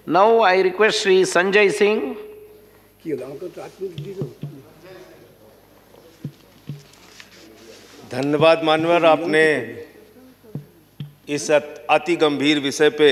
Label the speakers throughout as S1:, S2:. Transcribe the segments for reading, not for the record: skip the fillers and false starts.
S1: Now I request Sri Sanjay Singh.
S2: धन्यवाद मान्यवर, आपने इस अति गंभीर विषय पे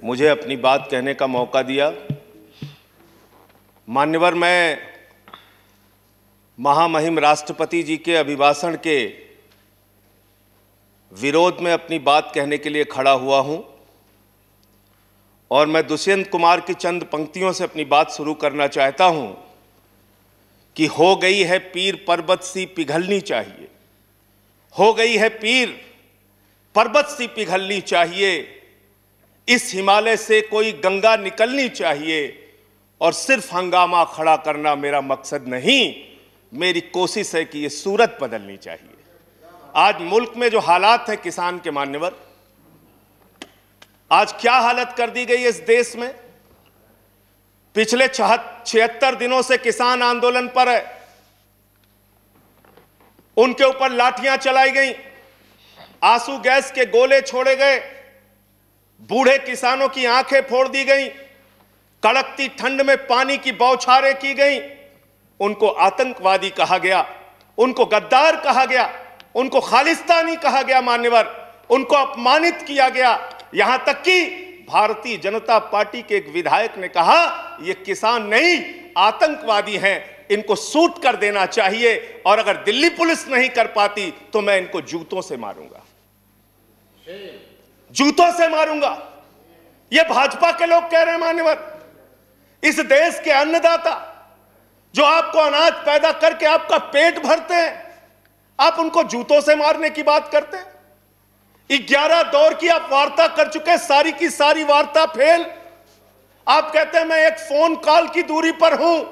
S2: मुझे अपनी बात कहने का मौका दिया। मान्यवर, मैं महामहिम राष्ट्रपति जी के अभिभाषण के विरोध में अपनी बात कहने के लिए खड़ा हुआ हूं और मैं दुष्यंत कुमार की चंद पंक्तियों से अपनी बात शुरू करना चाहता हूं कि हो गई है पीर पर्वत सी पिघलनी चाहिए, हो गई है पीर पर्वत सी पिघलनी चाहिए, इस हिमालय से कोई गंगा निकलनी चाहिए और सिर्फ हंगामा खड़ा करना मेरा मकसद नहीं, मेरी कोशिश है कि ये सूरत बदलनी चाहिए। आज मुल्क में जो हालात है किसान के मान्यवर, आज क्या हालत कर दी गई है इस देश में। पिछले 76 दिनों से किसान आंदोलन पर है, उनके ऊपर लाठियां चलाई गई, आंसू गैस के गोले छोड़े गए, बूढ़े किसानों की आंखें फोड़ दी गई, कड़कती ठंड में पानी की बौछारें की गई, उनको आतंकवादी कहा गया, उनको गद्दार कहा गया, उनको खालिस्तानी कहा गया मान्यवर, उनको अपमानित किया गया। यहां तक कि भारतीय जनता पार्टी के एक विधायक ने कहा ये किसान नहीं आतंकवादी हैं, इनको शूट कर देना चाहिए और अगर दिल्ली पुलिस नहीं कर पाती तो मैं इनको जूतों से मारूंगा, जूतों से मारूंगा। ये भाजपा के लोग कह रहे हैं मान्यवर। इस देश के अन्नदाता जो आपको अनाज पैदा करके आपका पेट भरते हैं, आप उनको जूतों से मारने की बात करते हैं। 11 दौर की आप वार्ता कर चुके, सारी की सारी वार्ता फेल। आप कहते हैं मैं एक फोन कॉल की दूरी पर हूं।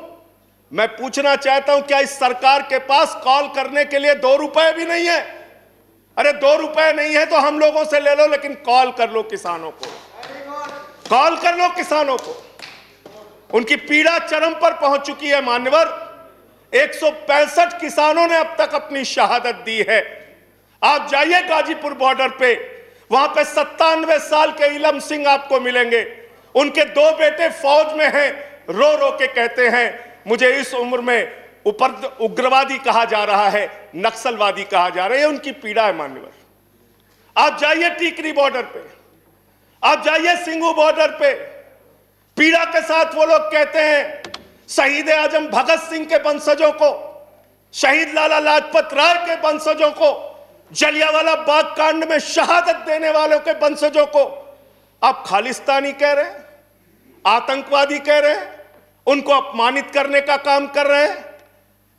S2: मैं पूछना चाहता हूं क्या इस सरकार के पास कॉल करने के लिए 2 रुपए भी नहीं है? अरे 2 रुपए नहीं है तो हम लोगों से ले लो, लेकिन कॉल कर लो किसानों को, कॉल कर लो किसानों को। उनकी पीड़ा चरम पर पहुंच चुकी है मान्यवर। 165 किसानों ने अब तक अपनी शहादत दी है। आप जाइए गाजीपुर बॉर्डर पे, वहां पे 97 साल के इलम सिंह आपको मिलेंगे। उनके 2 बेटे फौज में हैं, रो रो के कहते हैं मुझे इस उम्र में ऊपर उग्रवादी कहा जा रहा है, नक्सलवादी कहा जा रहा है। उनकी पीड़ा है मान्यवर। आप जाइए टीकरी बॉर्डर पे, आप जाइए सिंगू बॉर्डर पे, पीड़ा के साथ वो लोग कहते हैं शहीद आजम भगत सिंह के वंशजों को, शहीद लाला लाजपत राय के वंशजों को, जलियांवाला बाग कांड में शहादत देने वालों के वंशजों को आप खालिस्तानी कह रहे हैं, आतंकवादी कह रहे हैं, उनको अपमानित करने का काम कर रहे हैं।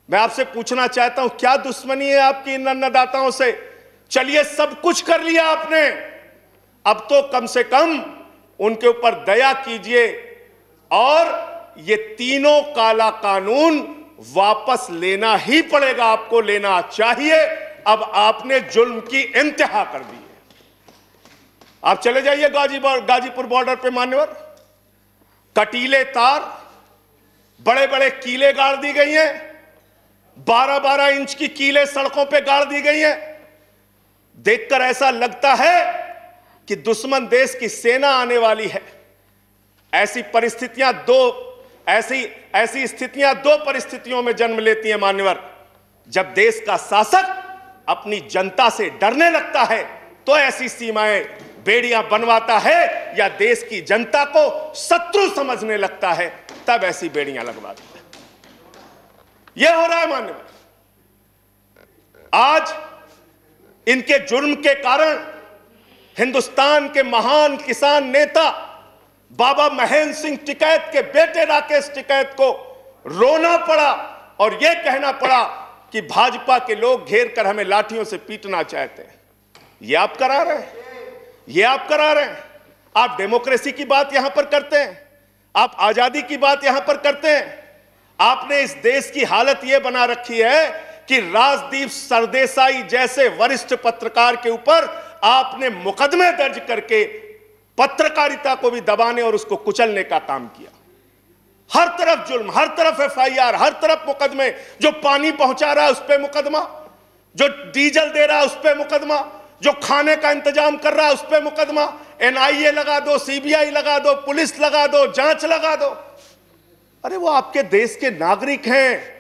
S2: मैं आपसे पूछना चाहता हूं क्या दुश्मनी है आपकी इन अन्नदाताओं से? चलिए सब कुछ कर लिया आपने, अब तो कम से कम उनके ऊपर दया कीजिए और ये तीनों काला कानून वापस लेना ही पड़ेगा, आपको लेना चाहिए। अब आपने जुल्म की इंतहा कर दी है। आप चले जाइए गाजीपुर बॉर्डर पे मान्यवर, कटीले तार, बड़े बड़े कीले गाड़ दी गई हैं, 12-12 इंच की कीले सड़कों पे गाड़ दी गई हैं। देखकर ऐसा लगता है कि दुश्मन देश की सेना आने वाली है। ऐसी स्थितियां दो परिस्थितियों में जन्म लेती हैं मान्यवर। जब देश का शासक अपनी जनता से डरने लगता है तो ऐसी सीमाएं बेड़ियां बनवाता है, या देश की जनता को शत्रु समझने लगता है तब ऐसी बेड़ियां लगवाता है। यह हो रहा है मान्यवर। आज इनके जुर्म के कारण हिंदुस्तान के महान किसान नेता बाबा महेंद्र सिंह टिकैत के बेटे राकेश टिकैत को रोना पड़ा और यह कहना पड़ा कि भाजपा के लोग घेर कर हमें लाठियों से पीटना चाहते हैं। यह आप करा रहे हैं, यह आप करा रहे हैं। आप डेमोक्रेसी की बात यहां पर करते हैं, आप आजादी की बात यहां पर करते हैं। आपने इस देश की हालत यह बना रखी है कि राजदीप सरदेसाई जैसे वरिष्ठ पत्रकार के ऊपर आपने मुकदमे दर्ज करके पत्रकारिता को भी दबाने और उसको कुचलने का काम किया। हर तरफ जुल्म, हर तरफ एफआईआर, हर तरफ मुकदमे। जो पानी पहुंचा रहा है उस पे मुकदमा, जो डीजल दे रहा है उस पे मुकदमा, जो खाने का इंतजाम कर रहा है उस पर मुकदमा, एनआईए लगा दो, सीबीआई लगा दो, पुलिस लगा दो, जांच लगा दो। अरे वो आपके देश के नागरिक हैं।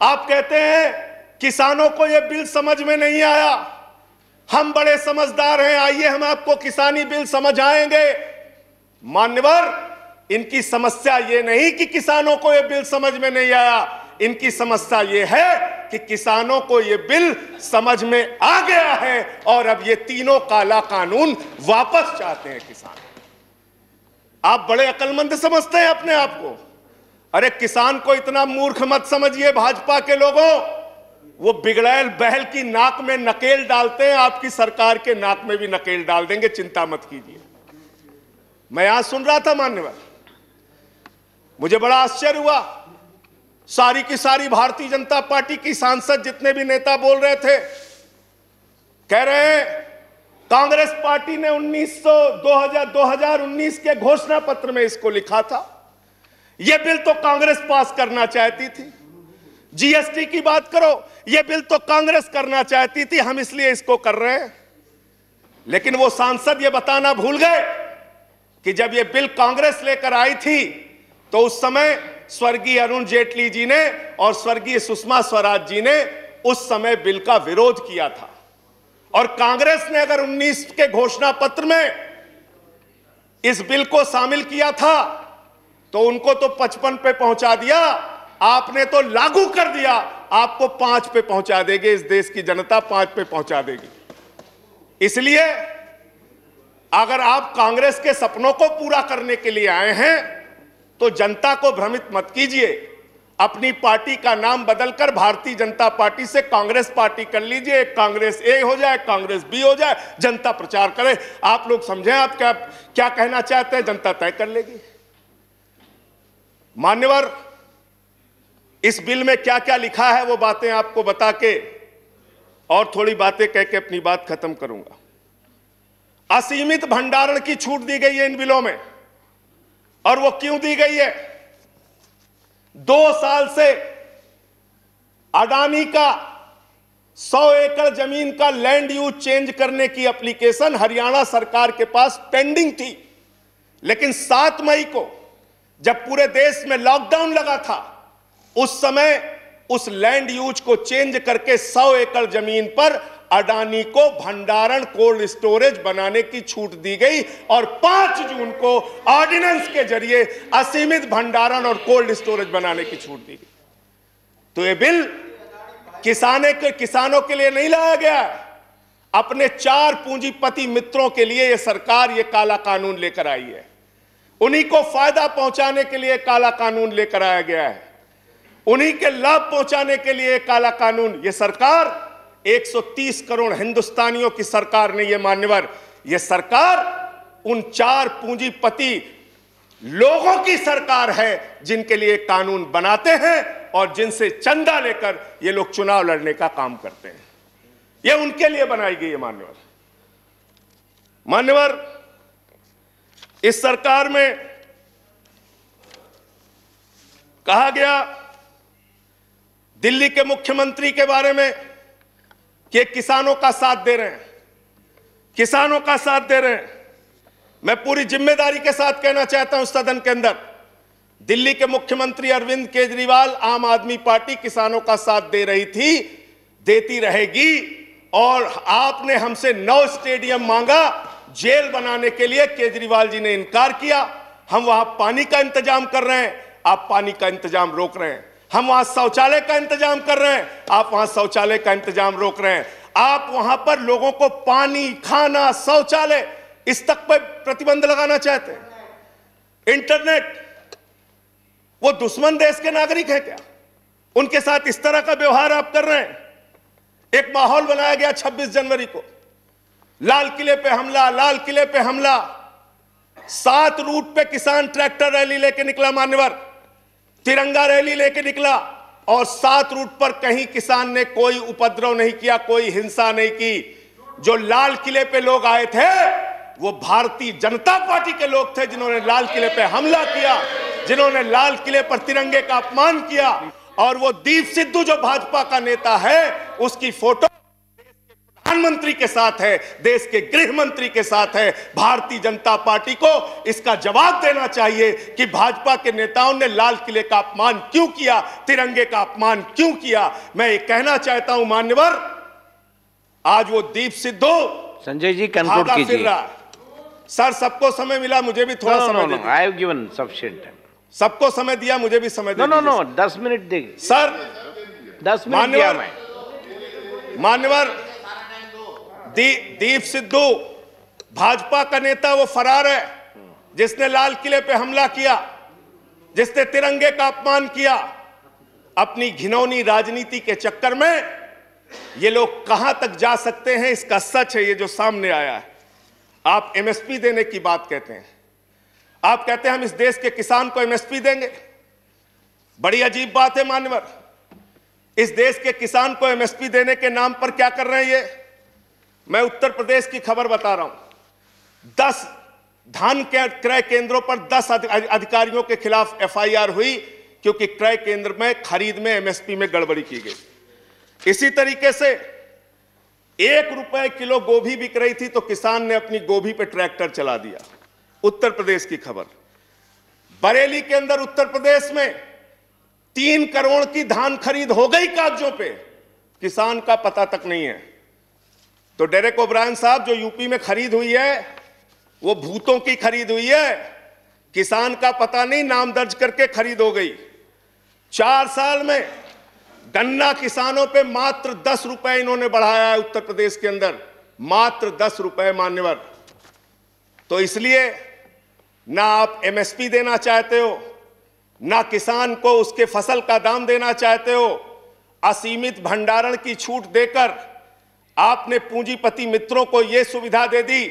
S2: आप कहते हैं किसानों को यह बिल समझ में नहीं आया, हम बड़े समझदार हैं, आइए हम आपको किसानी बिल समझाएंगे। मान्यवर, इनकी समस्या यह नहीं कि किसानों को यह बिल समझ में नहीं आया, इनकी समस्या यह है कि किसानों को यह बिल समझ में आ गया है और अब ये तीनों काला कानून वापस चाहते हैं किसान। आप बड़े अक्लमंद समझते हैं अपने आप को। अरे किसान को इतना मूर्ख मत समझिए भाजपा के लोगों, वो बिगड़ैल बैल की नाक में नकेल डालते हैं, आपकी सरकार के नाक में भी नकेल डाल देंगे, चिंता मत कीजिए। मैं यहां सुन रहा था मान्यवर, मुझे बड़ा आश्चर्य हुआ, सारी की सारी भारतीय जनता पार्टी की सांसद जितने भी नेता बोल रहे थे, कह रहे हैं कांग्रेस पार्टी ने 2019 के घोषणा पत्र में इसको लिखा था, यह बिल तो कांग्रेस पास करना चाहती थी। जीएसटी की बात करो, यह बिल तो कांग्रेस करना चाहती थी, हम इसलिए इसको कर रहे हैं। लेकिन वो सांसद यह बताना भूल गए कि जब यह बिल कांग्रेस लेकर आई थी तो उस समय स्वर्गीय अरुण जेटली जी ने और स्वर्गीय सुषमा स्वराज जी ने उस समय बिल का विरोध किया था। और कांग्रेस ने अगर 19 के घोषणा पत्र में इस बिल को शामिल किया था तो उनको तो 55 पे पहुंचा दिया, आपने तो लागू कर दिया, आपको 5 पे पहुंचा देंगे, इस देश की जनता 5 पे पहुंचा देगी। इसलिए अगर आप कांग्रेस के सपनों को पूरा करने के लिए आए हैं तो जनता को भ्रमित मत कीजिए, अपनी पार्टी का नाम बदलकर भारतीय जनता पार्टी से कांग्रेस पार्टी कर लीजिए, कांग्रेस ए हो जाए, कांग्रेस बी हो जाए, जनता प्रचार करे। आप लोग समझें आप क्या कहना चाहते हैं, जनता तय कर लेगी। मान्यवर, इस बिल में क्या क्या लिखा है वो बातें आपको बता के और थोड़ी बातें कह के अपनी बात खत्म करूंगा। असीमित भंडारण की छूट दी गई है इन बिलों में, और वो क्यों दी गई है? 2 साल से अडानी का 100 एकड़ जमीन का लैंड यूज चेंज करने की एप्लीकेशन हरियाणा सरकार के पास पेंडिंग थी, लेकिन 7 मई को जब पूरे देश में लॉकडाउन लगा था उस समय उस लैंड यूज को चेंज करके 100 एकड़ जमीन पर अडानी को भंडारण कोल्ड स्टोरेज बनाने की छूट दी गई और 5 जून को ऑर्डिनेंस के जरिए असीमित भंडारण और कोल्ड स्टोरेज बनाने की छूट दी गई। तो यह बिल किसानों के लिए नहीं लाया गया, अपने 4 पूंजीपति मित्रों के लिए यह सरकार यह काला कानून लेकर आई है। उन्हीं को फायदा पहुंचाने के लिए काला कानून लेकर आया गया है, उन्हीं के लाभ पहुंचाने के लिए काला कानून। यह सरकार 130 करोड़ हिंदुस्तानियों की सरकार नहीं है मान्यवर, यह सरकार उन 4 पूंजीपति लोगों की सरकार है जिनके लिए कानून बनाते हैं और जिनसे चंदा लेकर ये लोग चुनाव लड़ने का काम करते हैं। यह उनके लिए बनाई गई है मान्यवर। मान्यवर, इस सरकार में कहा गया दिल्ली के मुख्यमंत्री के बारे में कि किसानों का साथ दे रहे हैं, किसानों का साथ दे रहे हैं। मैं पूरी जिम्मेदारी के साथ कहना चाहता हूं सदन के अंदर, दिल्ली के मुख्यमंत्री अरविंद केजरीवाल, आम आदमी पार्टी किसानों का साथ दे रही थी, देती रहेगी। और आपने हमसे 9 स्टेडियम मांगा जेल बनाने के लिए, केजरीवाल जी ने इनकार किया। हम वहां पानी का इंतजाम कर रहे हैं, आप पानी का इंतजाम रोक रहे हैं। हम वहां शौचालय का इंतजाम कर रहे हैं, आप वहां शौचालय का इंतजाम रोक रहे हैं। आप वहां पर लोगों को पानी, खाना, शौचालय इस तक पर प्रतिबंध लगाना चाहते हैं। इंटरनेट, वो दुश्मन देश के नागरिक है क्या? उनके साथ इस तरह का व्यवहार आप कर रहे हैं। एक माहौल बनाया गया 26 जनवरी को, लाल किले पे हमला, लाल किले पे हमला। 7 रूट पे किसान ट्रैक्टर रैली लेके निकला मान्यवर, तिरंगा रैली लेके निकला, और 7 रूट पर कहीं किसान ने कोई उपद्रव नहीं किया, कोई हिंसा नहीं की। जो लाल किले पे लोग आए थे वो भारतीय जनता पार्टी के लोग थे जिन्होंने लाल किले पे हमला किया, जिन्होंने लाल किले पर तिरंगे का अपमान किया। और वो दीप सिद्धू जो भाजपा का नेता है, उसकी फोटो प्रधानमंत्री के साथ है, देश के गृह मंत्री के साथ है। भारतीय जनता पार्टी को इसका जवाब देना चाहिए कि भाजपा के नेताओं ने लाल किले का अपमान क्यों किया, तिरंगे का अपमान क्यों किया। मैं ये कहना चाहता हूं मान्यवर, आज वो दीप सिद्धू
S1: संजय जी कंक्लूड
S2: फिर
S1: कीजिए।
S2: रहा। सर सबको समय मिला, मुझे भी थोड़ा समय दीजिए।
S1: I have given sufficient time.
S2: सबको समय दिया, मुझे भी समय
S1: नो नो
S2: दीजिए।
S1: नो 10 मिनट देंगे।
S2: सर
S1: 10 मिनट दिया मैं।
S2: मान्यवर दीप सिद्धू भाजपा का नेता वो फरार है जिसने लाल किले पे हमला किया, जिसने तिरंगे का अपमान किया। अपनी घिनौनी राजनीति के चक्कर में ये लोग कहां तक जा सकते हैं, इसका सच है ये जो सामने आया है। आप एमएसपी देने की बात कहते हैं, आप कहते हैं हम इस देश के किसान को एमएसपी देंगे। बड़ी अजीब बात है मान्यवर, इस देश के किसान को एमएसपी देने के नाम पर क्या कर रहे हैं ये। मैं उत्तर प्रदेश की खबर बता रहा हूं। 10 धान के क्रय केंद्रों पर 10 अधिकारियों के खिलाफ एफआईआर हुई क्योंकि क्रय केंद्र में खरीद में एमएसपी में गड़बड़ी की गई। इसी तरीके से 1 रुपए किलो गोभी बिक रही थी तो किसान ने अपनी गोभी पे ट्रैक्टर चला दिया। उत्तर प्रदेश की खबर। बरेली के अंदर उत्तर प्रदेश में 3 करोड़ की धान खरीद हो गई कागजों पे, किसान का पता तक नहीं है। तो डेरेक ओब्रायन साहब, जो यूपी में खरीद हुई है वो भूतों की खरीद हुई है, किसान का पता नहीं, नाम दर्ज करके खरीद हो गई। 4 साल में गन्ना किसानों पे मात्र 10 रुपए इन्होंने बढ़ाया है उत्तर प्रदेश के अंदर, मात्र 10 रुपए मान्यवर। तो इसलिए ना आप एमएसपी देना चाहते हो, ना किसान को उसके फसल का दाम देना चाहते हो। असीमित भंडारण की छूट देकर आपने पूंजीपति मित्रों को यह सुविधा दे दी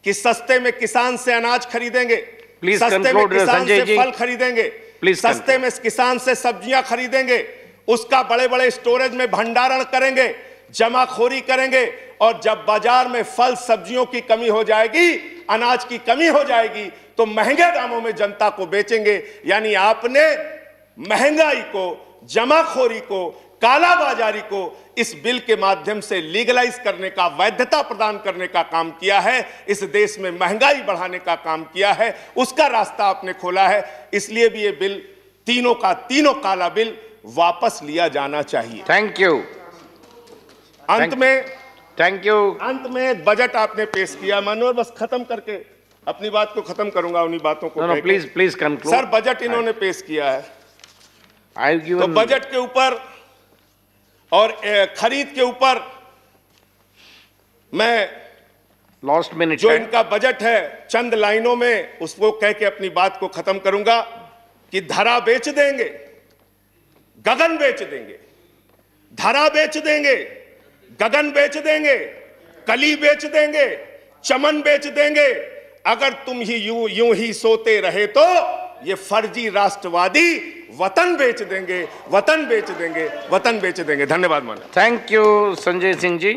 S2: कि सस्ते में किसान से अनाज खरीदेंगे, सस्ते में किसान से फल खरीदेंगे, सस्ते में किसान से सब्जियां खरीदेंगे, उसका बड़े बड़े स्टोरेज में भंडारण करेंगे, जमाखोरी करेंगे, और जब बाजार में फल सब्जियों की कमी हो जाएगी, अनाज की कमी हो जाएगी, तो महंगे दामों में जनता को बेचेंगे। यानी आपने महंगाई को, जमाखोरी को, कालाबाजारी को इस बिल के माध्यम से लीगलाइज करने का, वैधता प्रदान करने का काम किया है। इस देश में महंगाई बढ़ाने का काम किया है, उसका रास्ता आपने खोला है। इसलिए भी ये बिल तीनों का तीनों काला बिल वापस लिया जाना चाहिए।
S1: Thank you.
S2: अंत में
S1: थैंक यू।
S2: अंत में एक बजट आपने पेश किया मानवर, बस खत्म करके अपनी बात को खत्म करूंगा उन्हीं बातों को।
S1: No please please conclude.
S2: Sir budget इन्होंने पेश किया है, तो बजट के ऊपर और खरीद के ऊपर मैं
S1: लास्ट मिनट
S2: जो इनका बजट है चंद लाइनों में उसको कह के अपनी बात को खत्म करूंगा कि धरा बेच देंगे, गगन बेच देंगे। धरा बेच देंगे, गगन बेच देंगे, कली बेच देंगे, चमन बेच देंगे। अगर तुम ही यूं ही सोते रहे तो ये फर्जी राष्ट्रवादी वतन बेच देंगे, वतन बेच देंगे, वतन बेच देंगे। धन्यवाद माननीय।
S1: Thank you Sanjay Singh ji.